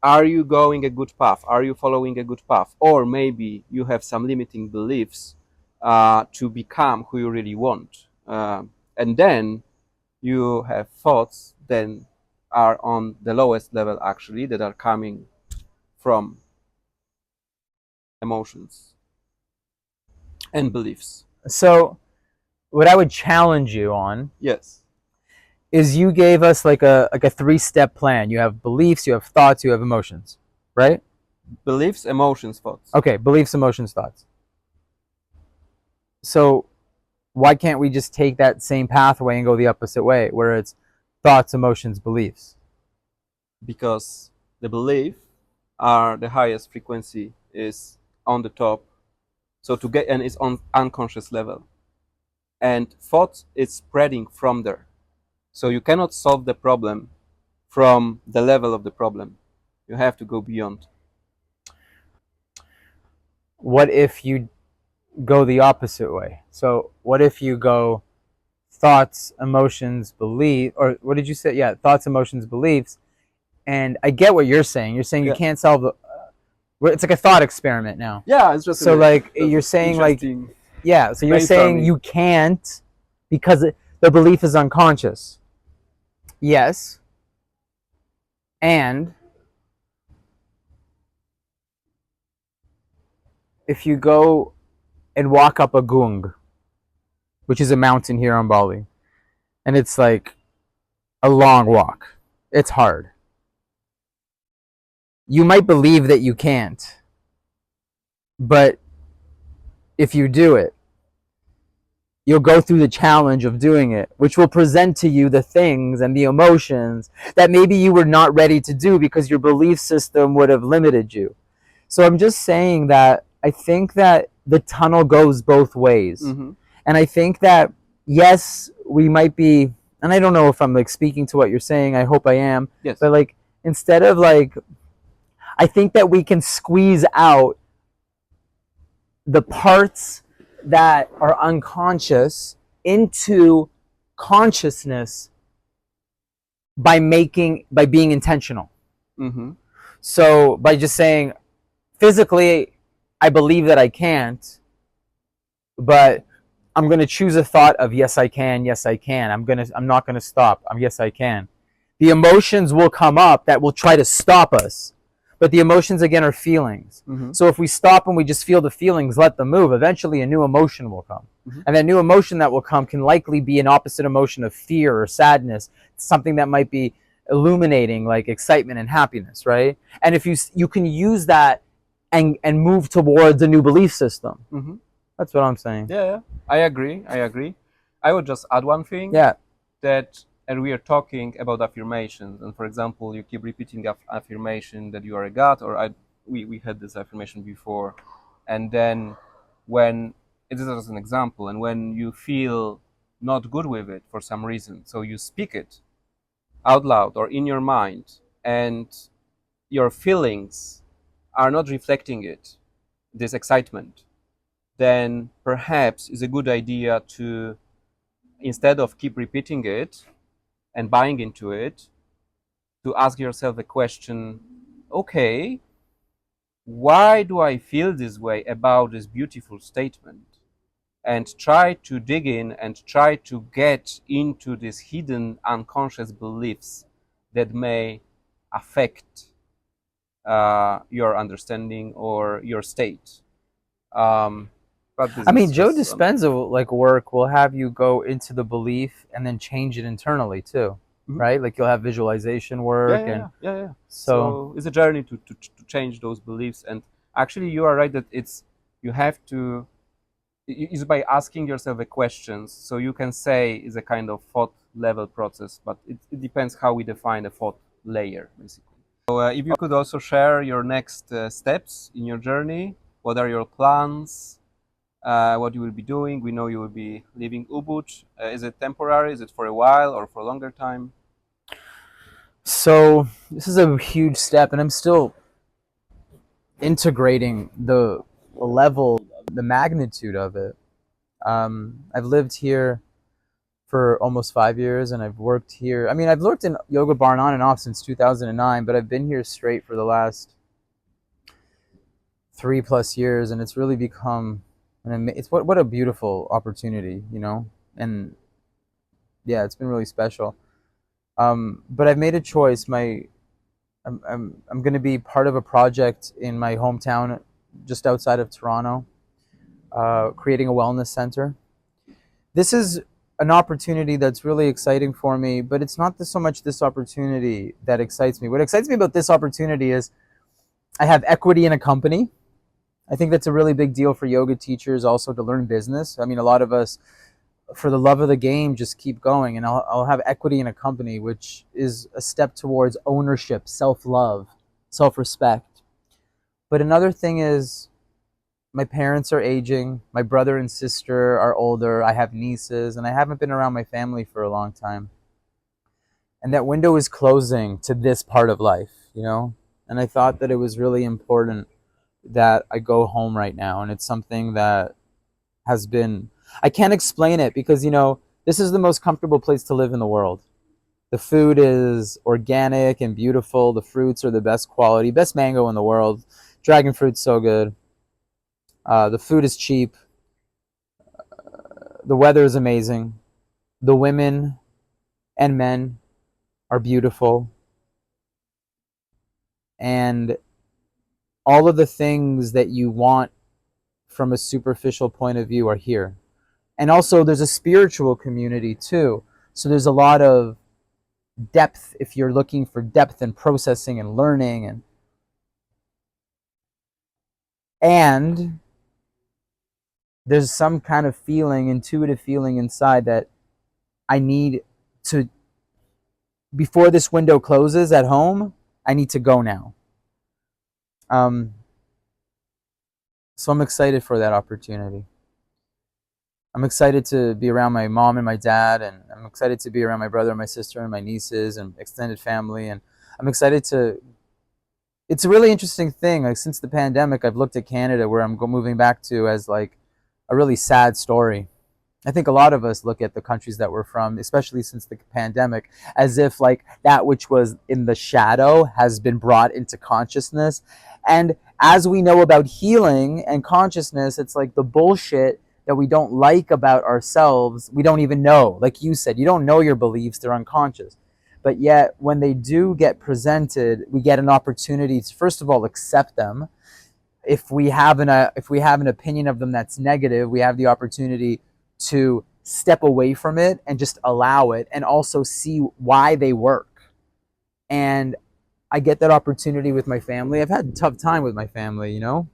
Speaker 2: Are you going a good path? Are you following a good path? Or maybe you have some limiting beliefs to become who you really want. And then you have thoughts, then are on the lowest level, actually, that are coming from emotions and beliefs.
Speaker 1: So what I would challenge you on
Speaker 2: Yes.
Speaker 1: is you gave us like a 3-step plan. You have beliefs, you have thoughts, you have emotions, right?
Speaker 2: Beliefs, emotions, thoughts.
Speaker 1: Okay, beliefs, emotions, thoughts. So why can't we just take that same pathway and go the opposite way, where it's thoughts, emotions, beliefs?
Speaker 2: Because the belief are the highest frequency, is on the top. So to get, and it's on unconscious level. And thought is spreading from there. So you cannot solve the problem from the level of the problem. You have to go beyond.
Speaker 1: What if you go the opposite way? So what if you go thoughts, emotions, belief, or what did you say? Yeah, thoughts, emotions, beliefs. And I get what you're saying. You're saying you
Speaker 2: Yeah.
Speaker 1: can't solve the. It's like a thought experiment now.
Speaker 2: Yeah, it's just
Speaker 1: So like you're saying like,
Speaker 2: interesting
Speaker 1: yeah. So you're saying
Speaker 2: brainstorming.
Speaker 1: you can't because the belief is unconscious. Yes. And if you go and walk up a gung, which is a mountain here on Bali, and it's like a long walk, it's hard. You might believe that you can't, but if you do it, you'll go through the challenge of doing it, which will present to you the things and the emotions that maybe you were not ready to do because your belief system would have limited you. So I'm just saying that I think that the tunnel goes both ways.
Speaker 2: Mm-hmm.
Speaker 1: And I think that, yes, we might be, and I don't know if I'm like speaking to what you're saying, I hope I am,
Speaker 2: Yes.
Speaker 1: but like instead of like, I think that we can squeeze out the parts that are unconscious into consciousness by being intentional.
Speaker 2: Mm-hmm.
Speaker 1: So by just saying physically I believe that I can't, but I'm going to choose a thought of yes I can, yes I can. I'm not going to stop. Yes I can. The emotions will come up that will try to stop us. But the emotions again are feelings.
Speaker 2: Mm-hmm.
Speaker 1: So if we stop and we just feel the feelings, let them move, eventually a new emotion will come.
Speaker 2: Mm-hmm.
Speaker 1: And that new emotion that will come can likely be an opposite emotion of fear or sadness, something that might be illuminating like excitement and happiness, right? And if you can use that and move towards a new belief system.
Speaker 2: Mm-hmm.
Speaker 1: That's what I'm saying.
Speaker 2: Yeah, I agree. I would just add one thing.
Speaker 1: Yeah.
Speaker 2: That, and we are talking about affirmations, and for example, you keep repeating affirmation that you are a god, or we had this affirmation before, and then when it is as an example, and when you feel not good with it for some reason, so you speak it out loud or in your mind, and your feelings are not reflecting it, this excitement, then perhaps it's a good idea to, instead of keep repeating it and buying into it, to ask yourself the question, okay, why do I feel this way about this beautiful statement? And try to dig in and try to get into these hidden unconscious beliefs that may affect your understanding or your state. But this
Speaker 1: I mean,
Speaker 2: is
Speaker 1: Joe
Speaker 2: just
Speaker 1: Dispenza like work will have you go into the belief and then change it internally too, right? Like you'll have visualization work
Speaker 2: yeah.
Speaker 1: so
Speaker 2: it's a journey to change those beliefs. And actually, you are right that you have to, is by asking yourself the questions. So you can say it's a kind of thought level process, but it depends how we define a thought layer, basically. So if you could also share your next steps in your journey, what are your plans? What you will be doing? We know you will be leaving Ubud. Is it temporary? Is it for a while or for a longer time?
Speaker 1: so this is a huge step and I'm still integrating the level, the magnitude of it. I've lived here for almost 5 years and I've worked here. I mean, I've worked in Yoga Barn on and off since 2009, but I've been here straight for the last 3+ years, and it's really become it's what a beautiful opportunity, you know. And yeah, it's been really special. But I've made a choice. I'm going to be part of a project in my hometown, just outside of Toronto, creating a wellness center. This is an opportunity that's really exciting for me, but it's not so much this opportunity that excites me. What excites me about this opportunity is I have equity in a company. I think that's a really big deal for yoga teachers also to learn business. I mean, a lot of us, for the love of the game, just keep going. And I'll have equity in a company, which is a step towards ownership, self-love, self-respect. But another thing is my parents are aging. My brother and sister are older. I have nieces, and I haven't been around my family for a long time. And that window is closing to this part of life, you know? And I thought that it was really important that I go home right now. And it's something that has been, I can't explain it because, you know, this is the most comfortable place to live in the world. The food is organic and beautiful. The fruits are the best quality, best mango in the world. Dragon fruit's so good. The food is cheap. The weather is amazing. The women and men are beautiful. And all of the things that you want from a superficial point of view are here. And also, there's a spiritual community too. So there's a lot of depth if you're looking for depth and processing and learning. And there's some kind of feeling, intuitive feeling inside that I need to, before this window closes at home, I need to go now. So I'm excited for that opportunity. I'm excited to be around my mom and my dad, and I'm excited to be around my brother and my sister and my nieces and extended family. And I'm excited to, it's a really interesting thing. Like since the pandemic, I've looked at Canada, where I'm moving back to, as like a really sad story. I think a lot of us look at the countries that we're from, especially since the pandemic, as if like that which was in the shadow has been brought into consciousness. And as we know about healing and consciousness, it's like the bullshit that we don't like about ourselves, we don't even know. Like you said, you don't know your beliefs, they're unconscious. But yet, when they do get presented, we get an opportunity to, first of all, accept them. If we have an opinion of them that's negative, we have the opportunity to step away from it and just allow it, and also see why they work. And I get that opportunity with my family. I've had a tough time with my family, you know,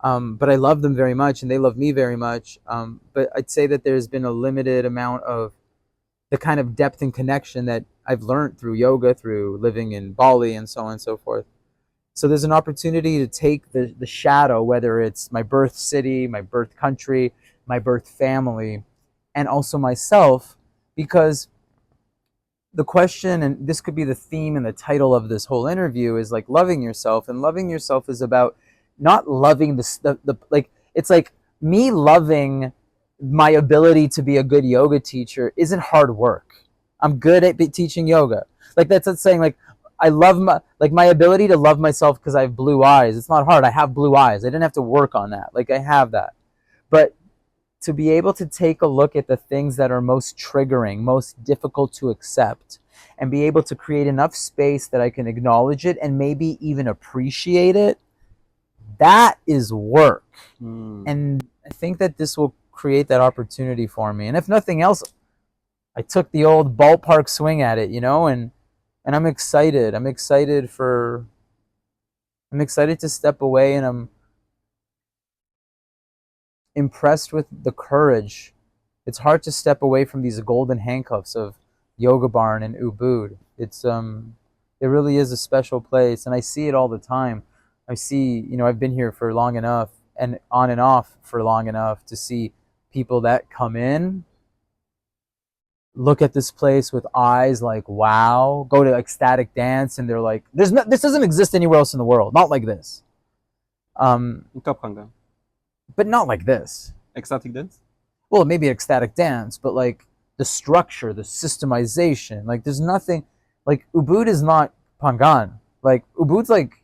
Speaker 1: but I love them very much and they love me very much. But I'd say that there's been a limited amount of the kind of depth and connection that I've learned through yoga, through living in Bali, and so on and so forth. So there's an opportunity to take the shadow, whether it's my birth city, my birth country, my birth family, and also myself, because the question, and this could be the theme and the title of this whole interview, is like loving yourself. And loving yourself is about not loving the like, it's like me loving my ability to be a good yoga teacher isn't hard work. I'm good at teaching yoga. Like that's saying like I love my ability to love myself because I have blue eyes. It's not hard. I have blue eyes. I didn't have to work on that. Like I have that. But to be able to take a look at the things that are most triggering, most difficult to accept, and be able to create enough space that I can acknowledge it and maybe even appreciate it, that is work. And I think that this will create that opportunity for me. And if nothing else, I took the old ballpark swing at it, you know, and I'm excited. I'm excited to step away, and I'm impressed with the courage. It's hard to step away from these golden handcuffs of Yoga Barn and Ubud. It really is a special place, and I see it all the time. I see, you know, I've been here for long enough and on and off for long enough to see people that come in, look at this place with eyes like wow, go to ecstatic dance, and they're like, this doesn't exist anywhere else in the world, not like this. But not like this.
Speaker 2: Ecstatic dance?
Speaker 1: Well, maybe ecstatic dance, but like the structure, the systemization, like there's nothing, like Ubud is not Pangan. Like Ubud's like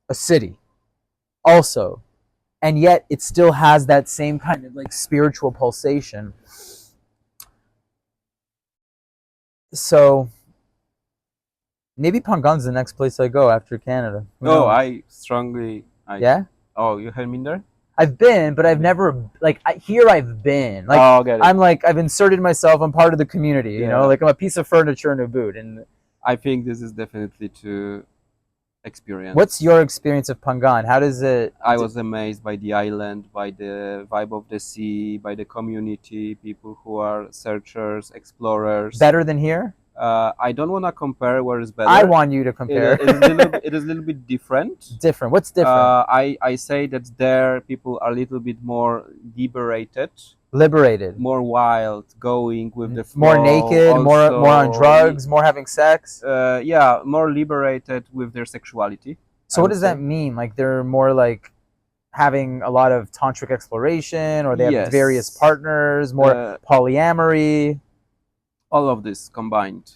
Speaker 1: a city also. And yet it still has that same kind of like spiritual pulsation. So Maybe Pangan's the next place I go after Canada. Who
Speaker 2: Oh,
Speaker 1: knows?
Speaker 2: I strongly I.
Speaker 1: Yeah,
Speaker 2: Oh, you had been there?
Speaker 1: I've been, but I've
Speaker 2: Maybe.
Speaker 1: never here. I've been
Speaker 2: Oh, get it.
Speaker 1: I'm like I've inserted myself. I'm part of the community. You know,
Speaker 2: Yeah,
Speaker 1: like I'm a piece of furniture in a boot. And
Speaker 2: I think this is definitely to
Speaker 1: what's
Speaker 2: experience.
Speaker 1: your experience of Pangan? How does it
Speaker 2: I was amazed by the island, by the vibe of the sea, by the community, people who are searchers, explorers.
Speaker 1: better than here?
Speaker 2: I don't want to compare where is
Speaker 1: I
Speaker 2: better.
Speaker 1: want you to compare.
Speaker 2: It is a little bit different.
Speaker 1: Different. What's different?
Speaker 2: I say that there people are a little bit more liberated,
Speaker 1: Liberated.
Speaker 2: more wild, going with the
Speaker 1: More
Speaker 2: flow.
Speaker 1: naked. More on
Speaker 2: Also,
Speaker 1: drugs. More having sex.
Speaker 2: yeah, more liberated with their sexuality,
Speaker 1: So
Speaker 2: I
Speaker 1: what
Speaker 2: would
Speaker 1: does that
Speaker 2: say.
Speaker 1: mean? Like they're more like having a lot of tantric exploration, or they have various
Speaker 2: Yes,
Speaker 1: partners, more
Speaker 2: uh,
Speaker 1: polyamory.
Speaker 2: all of this combined.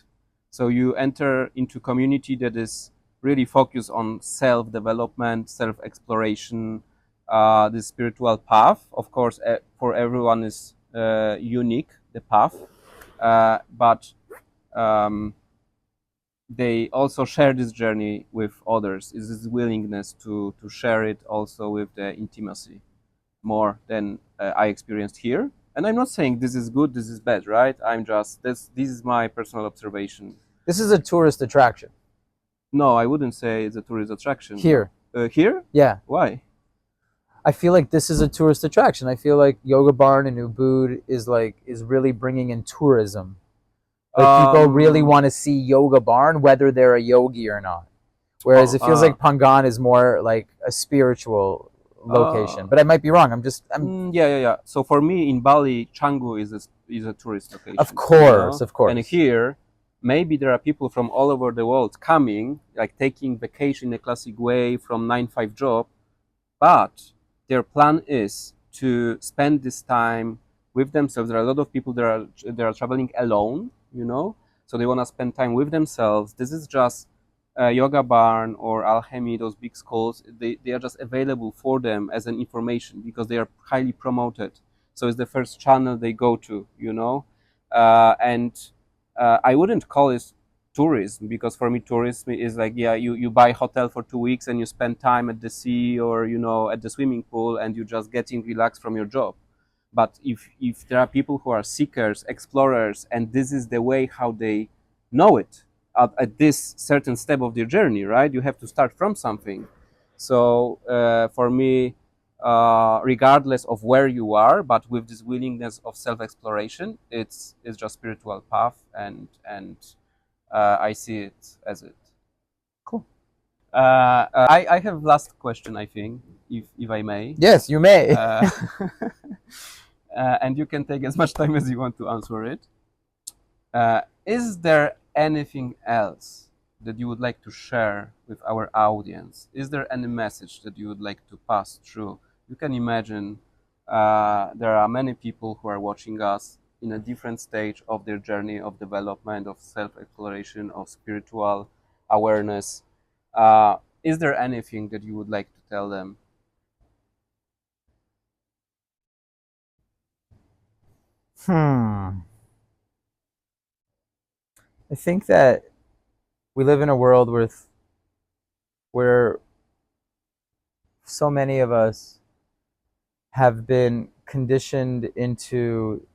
Speaker 2: So you enter into community that is really focused on self-development, self-exploration, the spiritual path. Of course, for everyone is unique, the path, but um, they also share this journey with others. Is this willingness to share it also with the intimacy more than I experienced here. And I'm not saying this is good, this is bad, right? I'm just this is my personal observation.
Speaker 1: This is a tourist attraction
Speaker 2: No, I wouldn't say it's a tourist attraction. No.
Speaker 1: here.
Speaker 2: Here?
Speaker 1: Yeah,
Speaker 2: Why?
Speaker 1: I feel like this is a tourist attraction. I feel like Yoga Barn and Ubud is really bringing in tourism. Like people really
Speaker 2: Um.
Speaker 1: want to see Yoga Barn, whether they're a yogi or not. Whereas
Speaker 2: Oh.
Speaker 1: it feels like Pangan is more like a spiritual
Speaker 2: Uh.
Speaker 1: location. But I might be wrong. I'm
Speaker 2: Yeah, yeah, yeah. So for me in Bali, Canggu is a tourist
Speaker 1: of
Speaker 2: location, you
Speaker 1: course,
Speaker 2: know.
Speaker 1: of
Speaker 2: And
Speaker 1: course.
Speaker 2: here, maybe there are people from all over the world coming, like taking vacation in a classic way from 9 to 5 job, but their plan is to spend this time with themselves. There are a lot of people that are traveling alone, you know, so they want to spend time with themselves. This is just Yoga Barn or Alchemy, those big schools. They are just available for them as an information because they are highly promoted. So it's the first channel they go to, you know, and I wouldn't call it tourism because for me tourism is like, yeah, you buy hotel for 2 weeks and you spend time at the sea or you know at the swimming pool and you're just getting relaxed from your job. But if there are people who are seekers, explorers, and this is the way how they know it at this certain step of their journey, right? You have to start from something. So for me, regardless of where you are, but with this willingness of self-exploration, it's just spiritual path, and I see it as it.
Speaker 1: Cool.
Speaker 2: I have last question, I think, if I may,
Speaker 1: Yes, you may.
Speaker 2: uh, and you can take as much time as you want to answer it. Is there anything else that you would like to share with our audience? Is there any message that you would like to pass through? You can imagine there are many people who are watching us in a different stage of their journey of development, of self exploration, of spiritual awareness. Is there anything that you would like to tell them?
Speaker 1: Hmm. I think that we live in a world with where so many of us have been conditioned into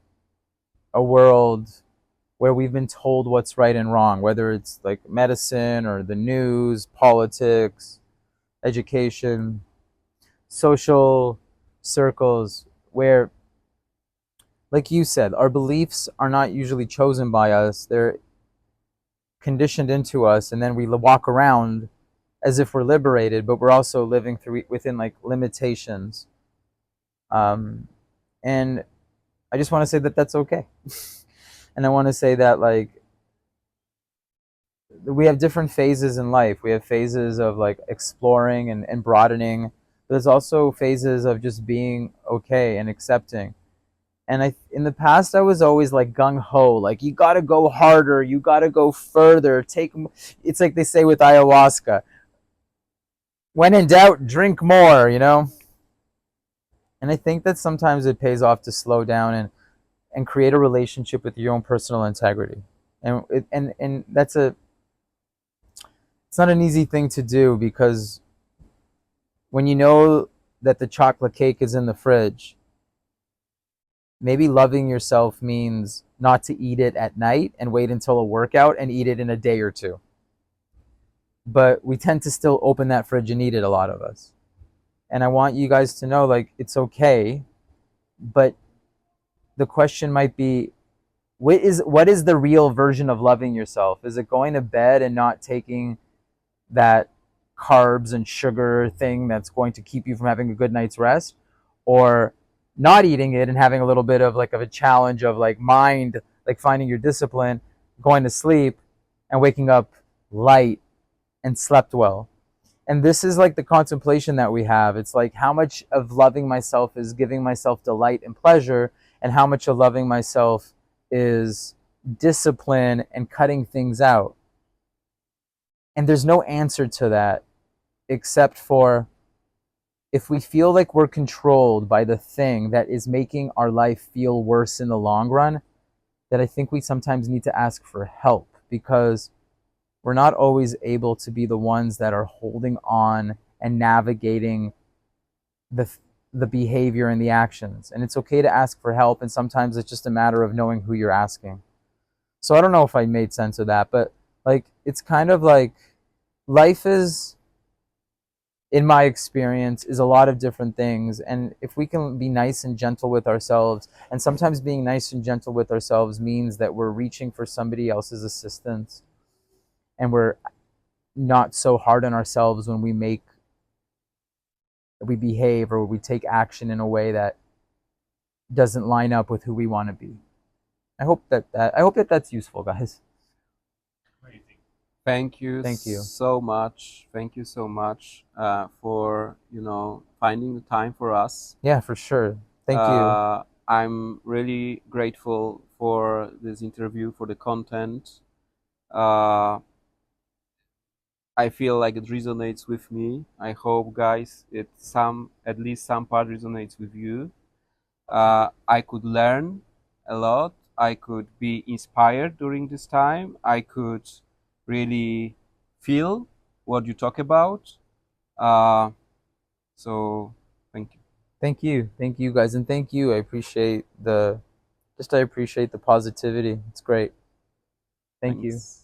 Speaker 1: a world where we've been told what's right and wrong, whether it's like medicine or the news, politics, education, social circles, where, like you said, our beliefs are not usually chosen by us. They're conditioned into us, and then we walk around as if we're liberated, but we're also living through within like limitations. Um, and I just want to say that that's okay. And I want to say that like we have different phases in life. We have phases of like exploring and broadening, but there's also phases of just being okay and accepting. And in the past I was always like gung ho, like you got to go harder, you got to go further, take. It's like they say with ayahuasca, when in doubt, drink more, you know. And I think that sometimes it pays off to slow down and create a relationship with your own personal integrity. And that's a It's not an easy thing to do because when you know that the chocolate cake is in the fridge, maybe loving yourself means not to eat it at night and wait until a workout and eat it in a day or two. But we tend to still open that fridge and eat it, a lot of us. And I want you guys to know, like, it's okay, but the question might be, what is the real version of loving yourself? Is it going to bed and not taking that carbs and sugar thing that's going to keep you from having a good night's rest, or not eating it and having a little bit of like of a challenge of like mind, like finding your discipline, going to sleep and waking up light and slept well? And this is like the contemplation that we have. It's like, how much of loving myself is giving myself delight and pleasure, and how much of loving myself is discipline and cutting things out. And there's no answer to that except for, if we feel like we're controlled by the thing that is making our life feel worse in the long run, that I think we sometimes need to ask for help, because we're not always able to be the ones that are holding on and navigating the the behavior and the actions. And it's okay to ask for help, and sometimes it's just a matter of knowing who you're asking. So I don't know if I made sense of that, but like, it's kind of like, life is, in my experience, is a lot of different things. And if we can be nice and gentle with ourselves, and sometimes being nice and gentle with ourselves means that we're reaching for somebody else's assistance, and we're not so hard on ourselves when we behave or we take action in a way that doesn't line up with who we want to be. I hope that that's useful, guys.
Speaker 2: Thank you
Speaker 1: Thank you.
Speaker 2: so much. Thank you so much for finding the time for us.
Speaker 1: Yeah, for sure. Thank you.
Speaker 2: I'm really grateful for this interview, for the content. Uh, I feel like it resonates with me. I hope, guys, at least some part resonates with you. I could learn a lot. I could be inspired during this time. I could really feel what you talk about. Uh, so thank you.
Speaker 1: Thank you, guys, and thank you. I appreciate the positivity. It's great. Thank you.
Speaker 2: Thanks.